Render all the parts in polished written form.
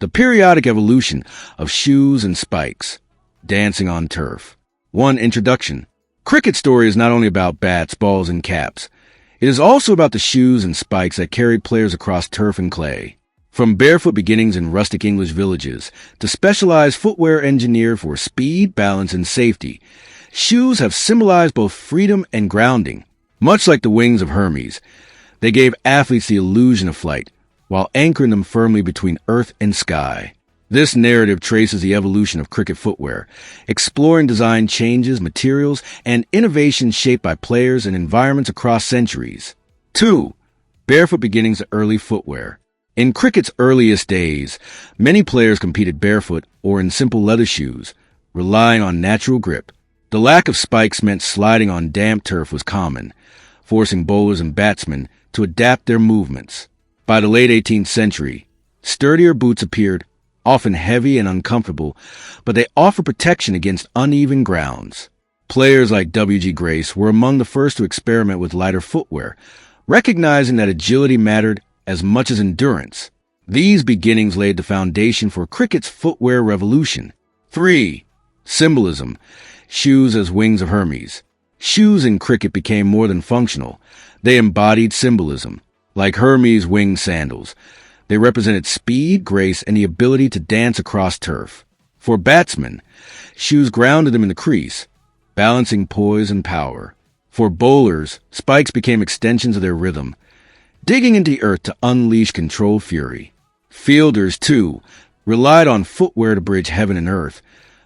The periodic evolution of shoes and spikes, dancing on turf. 1. Introduction. Cricket's story is not only about bats, balls, and caps. It is also about the shoes and spikes that carried players across turf and clay. From barefoot beginnings in rustic English villages to specialized footwear engineered for speed, balance, and safety, shoes have symbolized both freedom and grounding. Much like the wings of Hermes, they gave athletes the illusion of flight, while anchoring them firmly between earth and sky. This narrative traces the evolution of cricket footwear, exploring design changes, materials, and innovations shaped by players and environments across centuries. 2. Barefoot beginnings of early footwear. In cricket's earliest days, many players competed barefoot or in simple leather shoes, relying on natural grip. The lack of spikes meant sliding on damp turf was common, forcing bowlers and batsmen to adapt their movements. By the late 18th century, sturdier boots appeared, often heavy and uncomfortable, but they offer protection against uneven grounds. Players like W.G. Grace were among the first to experiment with lighter footwear, recognizing that agility mattered as much as endurance. These beginnings laid the foundation for cricket's footwear revolution. 3. Symbolism. Shoes as wings of Hermes. Shoes in cricket became more than functional. They embodied symbolism. Like Hermes' winged sandals, they represented speed, grace, and the ability to dance across turf. For batsmen, shoes grounded them in the crease, balancing poise and power. For bowlers, spikes became extensions of their rhythm, digging into the earth to unleash controlled fury. Fielders, too, relied on footwear to bridge heaven and earth,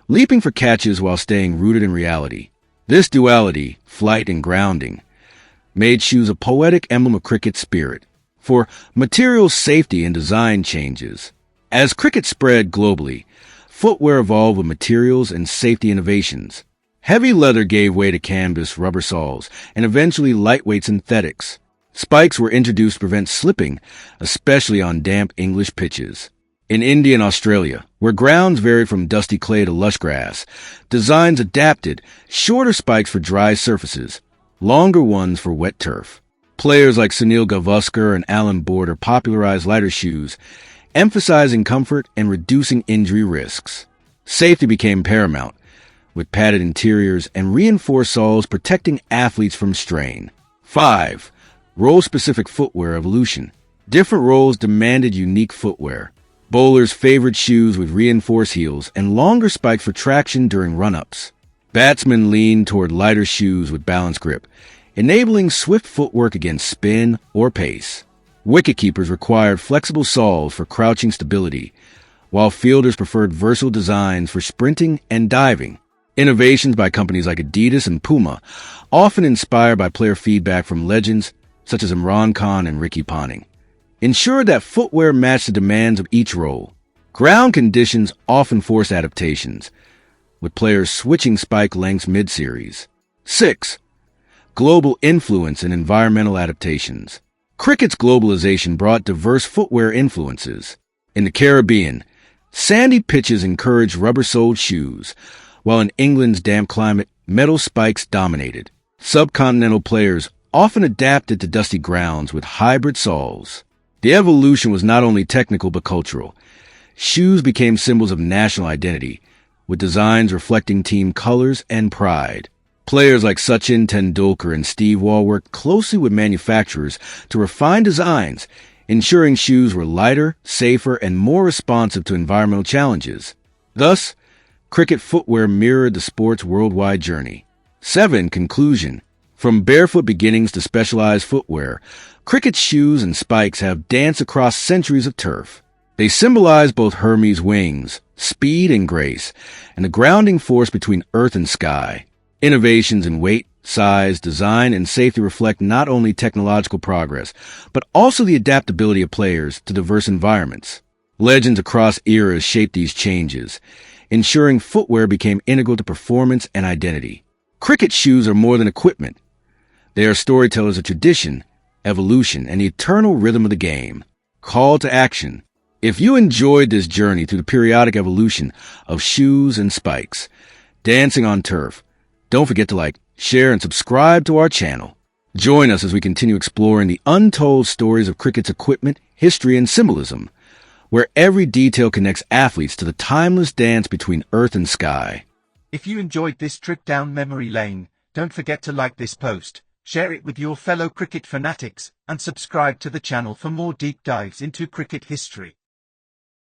leaping for catches while staying rooted in reality. This duality, flight and grounding, made shoes a poetic emblem of cricket's spirit. For material safety and design changes. As cricket spread globally, footwear evolved with materials and safety innovations. Heavy leather gave way to canvas, rubber soles, and eventually lightweight synthetics. Spikes were introduced to prevent slipping, especially on damp English pitches. In India and Australia, where grounds varied from dusty clay to lush grass, designs adapted, shorter spikes for dry surfaces, longer ones for wet turf. Players like Sunil Gavaskar and Alan Border popularized lighter shoes, emphasizing comfort and reducing injury risks. Safety became paramount, with padded interiors and reinforced soles protecting athletes from strain. 5. Role-specific footwear evolution. Different roles demanded unique footwear. Bowlers favored shoes with reinforced heels and longer spikes for traction during run-ups. Batsmen leaned toward lighter shoes with balanced grip, enabling swift footwork against spin or pace. Wicketkeepers required flexible soles for crouching stability, while fielders preferred versatile designs for sprinting and diving. Innovations by companies like Adidas and Puma, often inspired by player feedback from legends such as Imran Khan and Ricky Ponting, ensured that footwear matched the demands of each role. Ground conditions often forced adaptations, with players switching spike lengths mid-series. 6. Global influence and environmental adaptations. Cricket's globalization brought diverse footwear influences. In the Caribbean, sandy pitches encouraged rubber-soled shoes, while in England's damp climate, metal spikes dominated. Subcontinental players often adapted to dusty grounds with hybrid soles. The evolution was not only technical but cultural. Shoes became symbols of national identity, with designs reflecting team colors and pride. Players like Sachin Tendulkar and Steve Waugh worked closely with manufacturers to refine designs, ensuring shoes were lighter, safer, and more responsive to environmental challenges. Thus, cricket footwear mirrored the sport's worldwide journey. 7. Conclusion. From barefoot beginnings to specialized footwear, cricket shoes and spikes have danced across centuries of turf. They symbolize both Hermes' wings, speed and grace, and the grounding force between earth and sky. Innovations in weight, size, design, and safety reflect not only technological progress, but also the adaptability of players to diverse environments. Legends across eras shaped these changes, ensuring footwear became integral to performance and identity. Cricket shoes are more than equipment. They are storytellers of tradition, evolution, and the eternal rhythm of the game. Call to action. If you enjoyed this journey through the periodic evolution of shoes and spikes, dancing on turf, don't forget to like, share, and subscribe to our channel. Join us as we continue exploring the untold stories of cricket's equipment, history, and symbolism. where every detail connects athletes to the timeless dance between earth and sky. If you enjoyed this trip down memory lane, don't forget to like this post, share it with your fellow cricket fanatics, and subscribe to the channel for more deep dives into cricket history.